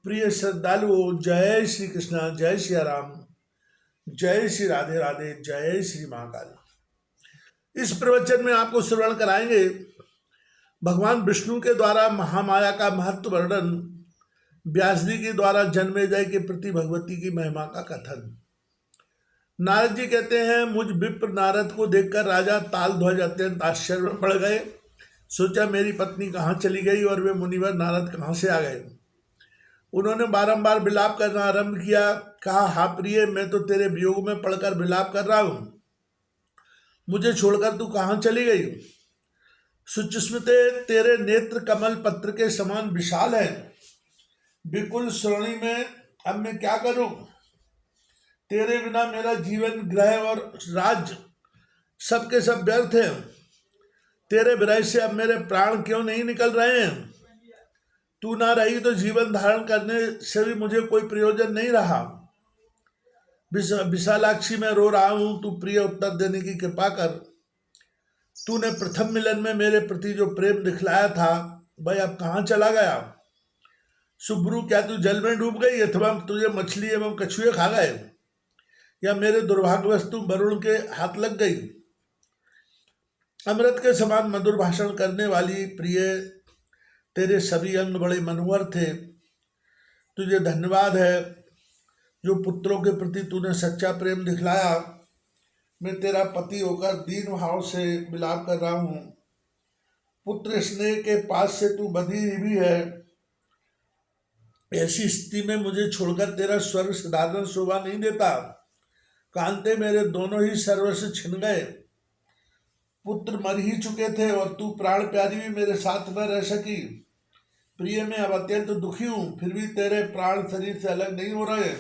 प्रिय श्रद्धालुओं, जय श्री कृष्णा, जय श्री राम, जय श्री राधे राधे, जय श्री महाकाल। इस प्रवचन में आपको श्रवण कराएंगे भगवान विष्णु के द्वारा महामाया का महत्व वर्णन, व्यास जी के द्वारा जन्मेजय के प्रति भगवती की महिमा का कथन। नारद जी कहते हैं, मुझ विप्र नारद को देखकर राजा तालध्वज अत्यंत आश्चर्य में पड़ गए। सोचा मेरी पत्नी कहाँ चली गई और वे मुनिवर नारद कहाँ से आ गए। उन्होंने बारंबार विलाप करना आरंभ किया। कहा, हा प्रिय, मैं तो तेरे वियोग में पड़कर विलाप कर रहा हूं, मुझे छोड़कर तू कहाँ चली गई। सुचिस्मिते, तेरे नेत्र कमल पत्र के समान विशाल है, विपुल श्रोणी में अब मैं क्या करूं। तेरे बिना मेरा जीवन, ग्रह और राज्य सबके सब व्यर्थ है। तेरे विरह से अब मेरे प्राण क्यों नहीं निकल रहे हैं। तू ना रही तो जीवन धारण करने से भी मुझे कोई प्रयोजन नहीं रहा। विशालाक्षी, मैं रो रहा हूं, तू प्रिय उत्तर देने की कृपा कर। तूने प्रथम मिलन में मेरे प्रति जो प्रेम दिखलाया था वह अब कहाँ चला गया। सुब्रू, क्या तू जल में डूब गई अथवा तुझे मछली एवं कछुए खा गए, या मेरे दुर्भाग्यवश तू वरुण के हाथ लग गई। अमृत के समान मधुर भाषण करने वाली प्रिय, तेरे सभी अंग बड़े मनोहर थे। तुझे धन्यवाद है जो पुत्रों के प्रति तूने सच्चा प्रेम दिखलाया। मैं तेरा पति होकर दीन भाव से विलाप कर रहा हूँ। पुत्र स्नेह के पास से तू बधी भी है। ऐसी स्थिति में मुझे छोड़कर तेरा स्वर्ग साधारण शोभा नहीं देता। कांते, मेरे दोनों ही सर्वस्व छिन गए। पुत्र मर ही चुके थे और तू प्राण प्यारी भी मेरे साथ न रह सकी। प्रिय, मैं अब अत्यंत दुखी हूं, फिर भी तेरे प्राण शरीर से अलग नहीं हो रहे।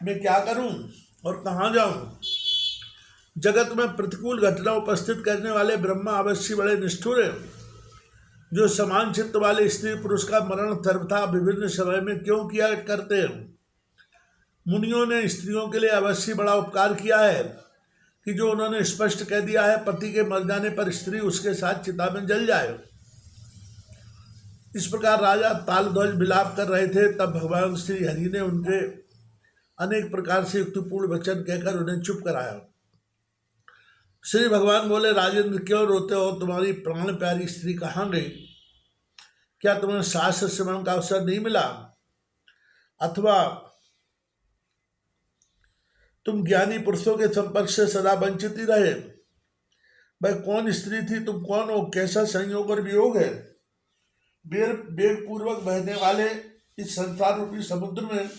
मैं क्या करूं और कहां जाऊं। जगत में प्रतिकूल घटना उपस्थित करने वाले ब्रह्मा अवश्य बड़े निष्ठुर हैं, जो समान चित्त वाले स्त्री पुरुष का मरण सर्वथा विभिन्न समय में क्यों किया करते हैं। मुनियों ने स्त्रियों के लिए अवश्य बड़ा उपकार किया है कि जो उन्होंने स्पष्ट कह दिया है, पति के मर जाने पर स्त्री उसके साथ चिता में जल जाए। इस प्रकार राजा तालध्वज विलाप कर रहे थे, तब भगवान श्री हरि ने उनके अनेक प्रकार से युक्तिपूर्ण वचन कहकर उन्हें चुप कराया। श्री भगवान बोले, राजेंद्र, क्यों रोते हो। तुम्हारी प्राण प्यारी स्त्री कहाँ गई। क्या तुम्हें शास्त्र श्रवण का अवसर नहीं मिला, अथवा तुम ज्ञानी पुरुषों के संपर्क से सदा वंचित ही रहे। वह कौन स्त्री थी, तुम कौन हो, कैसा संयोग और वियोग है। वेग पूर्वक बहने वाले इस संसार रूपी समुद्र में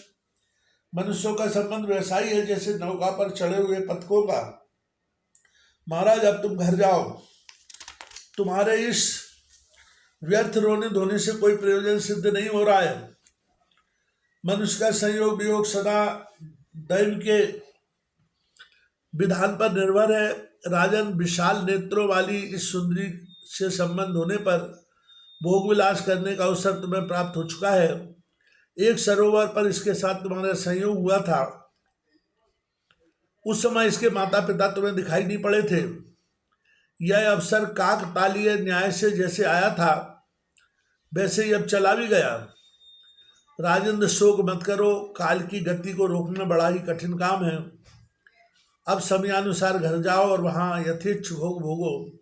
मनुष्यों का संबंध वैसा ही है जैसे नौका पर चढ़े हुए पथिकों का। महाराज, अब तुम घर जाओ। तुम्हारे इस व्यर्थ रोने धोने से कोई प्रयोजन सिद्ध नहीं हो रहा है। मनुष्य का संयोग वियोग सदा दैव के विधान पर निर्भर है। राजन, विशाल नेत्रों वाली इस सुंदरी से संबंध होने पर भोग विलास करने का अवसर तुम्हें प्राप्त हो चुका है। एक सरोवर पर इसके साथ तुम्हारा संयोग हुआ था। उस समय इसके माता पिता तुम्हें दिखाई नहीं पड़े थे। यह अवसर काकतालीय न्याय से जैसे आया था वैसे ही अब चला भी गया। राजेंद्र, शोक मत करो, काल की गति को रोकना बड़ा ही कठिन काम है। अब समयानुसार घर जाओ और वहां यथेच्छ भोग भोगो।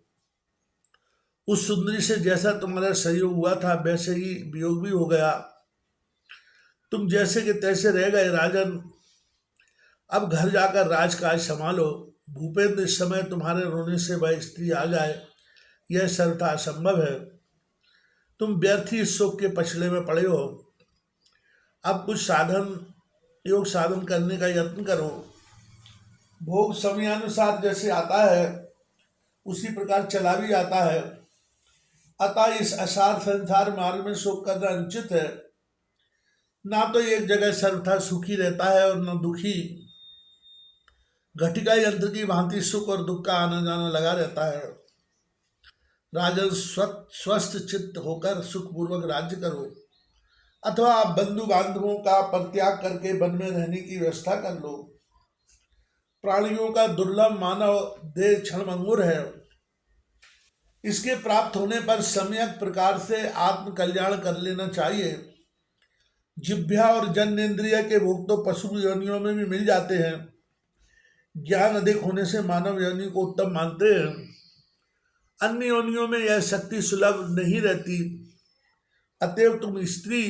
उस सुंदरी से जैसा तुम्हारा सहयोग हुआ था वैसे ही वियोग भी हो गया। तुम जैसे के तैसे रह गए। राजन, अब घर जाकर राजकाज संभालो। भूपेंद्र, इस समय तुम्हारे रोने से वह स्त्री आ जाए यह सर्वथा असंभव है। तुम व्यर्थ ही इस शोक के पछड़े में पड़े हो। अब कुछ योग साधन करने का यत्न करो। भोग समयानुसार जैसे आता है उसी प्रकार चला भी जाता है। अतः इस असार संसार मार्ग में शोक करना अनुचित है। ना तो एक जगह सर्वथा सुखी रहता है और न दुखी। घटिका यंत्र की भांति सुख और दुख का आना जाना लगा रहता है। राजन, स्वस्थ चित्त होकर सुखपूर्वक राज्य करो, अथवा आप बंधु बांधवों का परित्याग करके वन में रहने की व्यवस्था कर लो। प्राणियों का दुर्लभ मानव देह क्षणभंगुर है। इसके प्राप्त होने पर सम्यक प्रकार से आत्म कल्याण कर लेना चाहिए। जिह्वा और जन्नेन्द्रिय के भोग तो पशु योनियों में भी मिल जाते हैं। ज्ञान अधिक होने से मानव योनि को उत्तम मानते हैं। अन्य योनियों में यह शक्ति सुलभ नहीं रहती। अतएव तुम स्त्री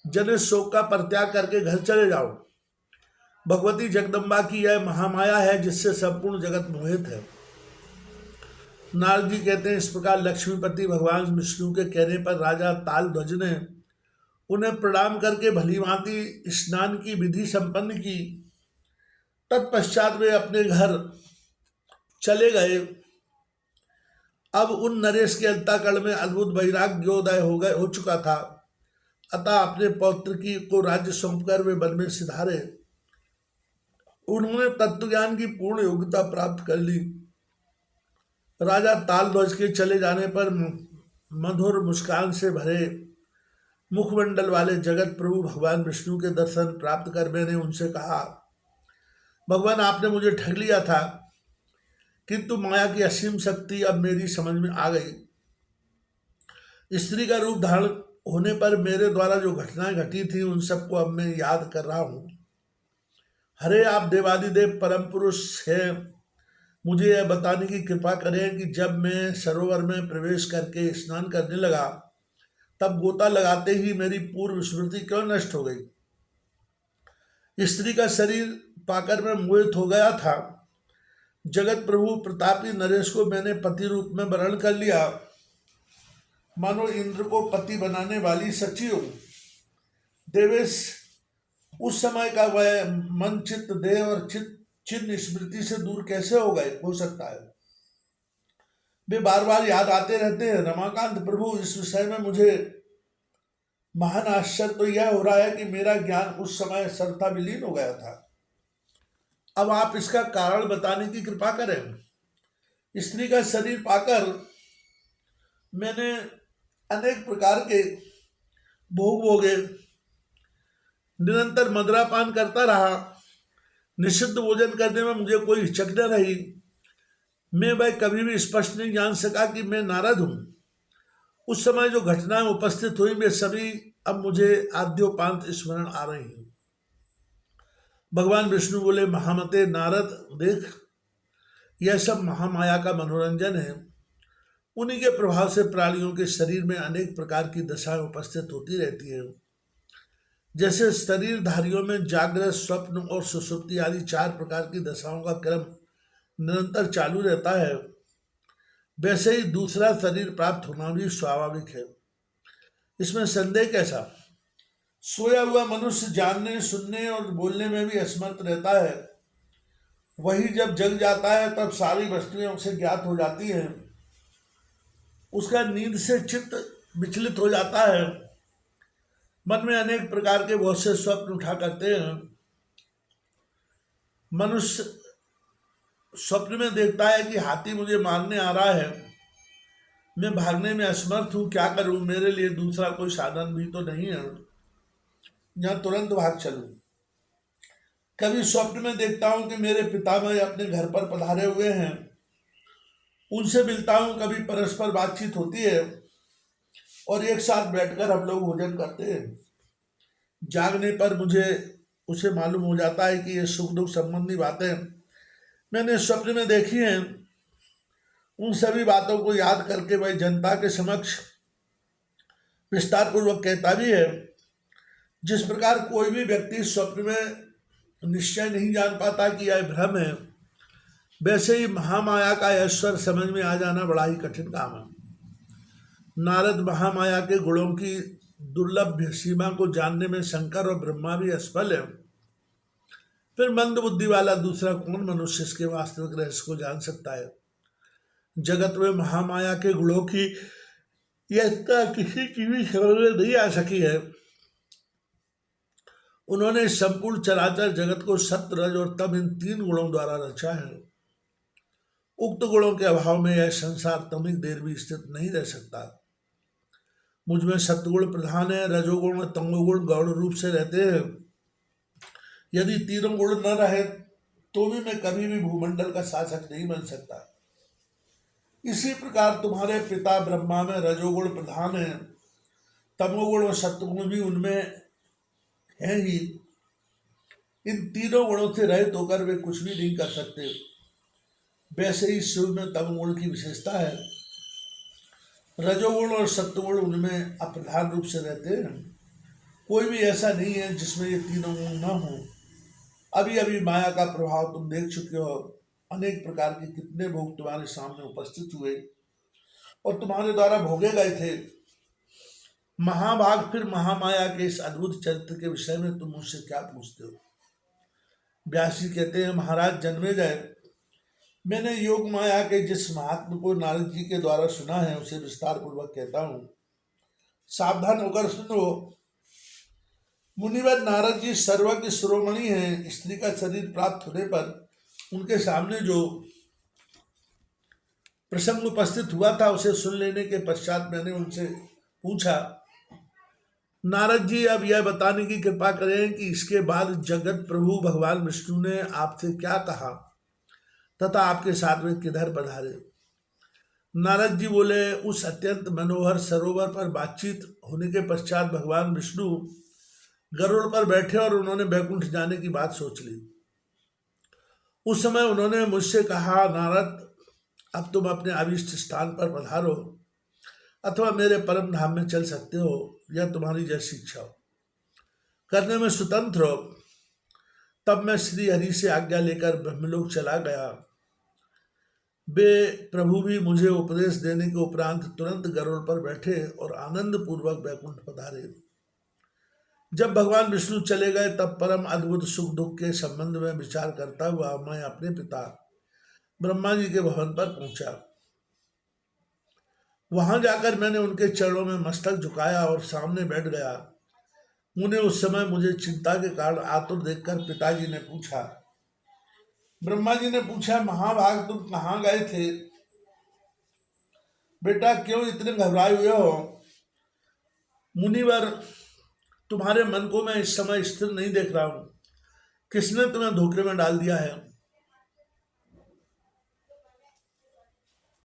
जन शोक का परित्याग करके घर चले जाओ। भगवती जगदम्बा की यह महामाया है जिससे संपूर्ण जगत मोहित है। नारद जी कहते हैं, इस प्रकार लक्ष्मीपति भगवान विष्णु के कहने पर राजा तालध्वज ने उन्हें प्रणाम करके भली भांति स्नान की विधि संपन्न की। तत्पश्चात वे अपने घर चले गए। अब उन नरेश के अंतःकरण में अद्भुत वैराग्योदय हो चुका था। अतः अपने पौत्र की को राज्य सौंपकर वे वन में सिधारे। उन्होंने तत्वज्ञान की पूर्ण योग्यता प्राप्त कर ली। राजा तालध्वज के चले जाने पर मधुर मुस्कान से भरे मुखमंडल वाले जगत प्रभु भगवान विष्णु के दर्शन प्राप्त कर मैंने उनसे कहा, भगवान आपने मुझे ठग लिया था, किंतु माया की असीम शक्ति अब मेरी समझ में आ गई। स्त्री का रूप धारण होने पर मेरे द्वारा जो घटनाएं घटी थी उन सबको अब मैं याद कर रहा हूँ। हरे आप देवादिदेव परम पुरुष हैं, मुझे यह बताने की कृपा करें कि जब मैं सरोवर में प्रवेश करके स्नान करने लगा तब गोता लगाते ही मेरी पूर्व स्मृति क्यों नष्ट हो गई। स्त्री का शरीर पाकर मैं मोहित हो गया था। जगत प्रभु प्रतापी नरेश को मैंने पति रूप में वर्ण कर लिया। मानो इंद्र को पति बनाने वाली सची हो। देवेश उस समय का वह मन चित्त देह और चिन्ह स्मृति से दूर कैसे हो सकता है। वे बार बार याद आते रहते हैं। रमाकांत प्रभु, इस विषय में मुझे महान आश्चर्य तो यह हो रहा है कि मेरा ज्ञान उस समय सर्वथा विलीन हो गया था। अब आप इसका कारण बताने की कृपा करें। स्त्री का शरीर पाकर मैंने अनेक प्रकार के भोग भोगे, निरंतर मदिरापान करता रहा। निषिद्ध भोजन करने में मुझे कोई हिचक न रही। मैं वह कभी भी स्पष्ट नहीं जान सका कि मैं नारद हूँ। उस समय जो घटनाएं उपस्थित हुई वे सभी अब मुझे आद्योपांत स्मरण आ रही हैं। भगवान विष्णु बोले, महामते नारद, देख यह सब महामाया का मनोरंजन है। उन्हीं के प्रभाव से प्राणियों के शरीर में अनेक प्रकार की दशाएं उपस्थित होती रहती हैं। जैसे शरीरधारियों में जागृत, स्वप्न और सुषुप्ति आदि 4 प्रकार की दशाओं का क्रम निरंतर चालू रहता है, वैसे ही दूसरा शरीर प्राप्त होना भी स्वाभाविक है। इसमें संदेह कैसा। सोया हुआ मनुष्य जानने, सुनने और बोलने में भी असमर्थ रहता है। वही जब जग जाता है तब सारी वस्तुएं उसे ज्ञात हो जाती हैं। उसका नींद से चित्त विचलित हो जाता है। मन में अनेक प्रकार के बहुत से स्वप्न उठा करते हैं। मनुष्य स्वप्न में देखता है कि हाथी मुझे मारने आ रहा है, मैं भागने में असमर्थ हूँ, क्या करूँ, मेरे लिए दूसरा कोई साधन भी तो नहीं है जहाँ तुरंत भाग चलूँ। कभी स्वप्न में देखता हूँ कि मेरे पितामह अपने घर पर पधारे हुए हैं, उनसे मिलता हूँ। कभी परस्पर बातचीत होती है और एक साथ बैठकर हम लोग भोजन करते हैं। जागने पर मुझे उसे मालूम हो जाता है कि ये सुख दुख संबंधी बातें मैंने स्वप्न में देखी हैं। उन सभी बातों को याद करके वह जनता के समक्ष विस्तार पूर्वक कहता भी है। जिस प्रकार कोई भी व्यक्ति स्वप्न में निश्चय नहीं जान पाता कि यह भ्रम है, वैसे ही महामाया का ऐश्वर्य समझ में आ जाना बड़ा ही कठिन काम है। नारद, महामाया के गुणों की दुर्लभ सीमा को जानने में शंकर और ब्रह्मा भी असफल है। फिर मंद बुद्धि वाला दूसरा कौन मनुष्य इसके वास्तविक रहस्य को जान सकता है। जगत में महामाया के गुणों की यह किसी की भी समझ में नहीं आ सकी है। उन्होंने संपूर्ण चराचर जगत को सत्य, रज और तम इन 3 गुणों द्वारा रचा है। उक्त गुणों के अभाव में यह संसार तमिक देर भी स्थित नहीं रह सकता। मुझ में सत्गुण प्रधान है, रजोगुण और तमोगुण गौण रूप से रहते हैं। यदि तीनों गुण न रहे तो भी मैं कभी भी भूमंडल का शासक नहीं बन सकता। इसी प्रकार तुम्हारे पिता ब्रह्मा में रजोगुण प्रधान है, तमोगुण और सत्वगुण भी उनमें है ही। इन तीनों गुणों से रहित होकर वे कुछ भी नहीं कर सकते। वैसे ही शिव में तमोगुण की विशेषता है, रजोगुण और सत्वगुण उनमें अप्रधान रूप से रहते हैं। कोई भी ऐसा नहीं है जिसमें ये तीनों गुण न हो। अभी अभी माया का प्रभाव तुम देख चुके हो। अनेक प्रकार के कितने भोग तुम्हारे सामने उपस्थित हुए और तुम्हारे द्वारा भोगे गए थे। महाभाग, फिर महामाया के इस अद्भुत चरित्र के विषय में तुम मुझसे क्या पूछते हो? व्यास जी कहते हैं, महाराज जन्मेजय, मैंने योग माया के जिस महात्म को नारद जी के द्वारा सुना है उसे विस्तार पूर्वक कहता हूँ, सावधान होकर सुनो। मुनिवर नारद जी सर्वज्ञ शिरोमणि हैं। स्त्री का शरीर प्राप्त होने पर उनके सामने जो प्रसंग उपस्थित हुआ था उसे सुन लेने के पश्चात मैंने उनसे पूछा, नारद जी अब यह बताने की कृपा करें कि इसके बाद जगत प्रभु भगवान विष्णु ने आपसे क्या कहा तथा आपके साथ में किधर पधारे? नारद जी बोले, उस अत्यंत मनोहर सरोवर पर बातचीत होने के पश्चात भगवान विष्णु गरुड़ पर बैठे और उन्होंने बैकुंठ जाने की बात सोच ली। उस समय उन्होंने मुझसे कहा, नारद अब तुम अपने अभीष्ट स्थान पर पधारो अथवा मेरे परम धाम में चल सकते हो, यह तुम्हारी जैसी इच्छा हो, करने में स्वतंत्र हो। तब मैं श्री हरि से आज्ञा लेकर ब्रह्मलोक चला गया। वे प्रभु भी मुझे उपदेश देने के उपरांत तुरंत गरुड़ पर बैठे और आनंद पूर्वक बैकुंठ पधारे। जब भगवान विष्णु चले गए तब परम अद्भुत सुख दुख के संबंध में विचार करता हुआ मैं अपने पिता ब्रह्मा जी के भवन पर पहुंचा। वहां जाकर मैंने उनके चरणों में मस्तक झुकाया और सामने बैठ गया। उन्हें उस समय मुझे चिंता के कारण आतुर देखकर पिताजी ने पूछा, ब्रह्मा जी ने पूछा, महाभाग तुम कहाँ गए थे? बेटा क्यों इतने घबराए हुए हो? मुनिवर, तुम्हारे मन को मैं इस समय स्थिर नहीं देख रहा हूँ। किसने तुम्हें धोखे में डाल दिया है?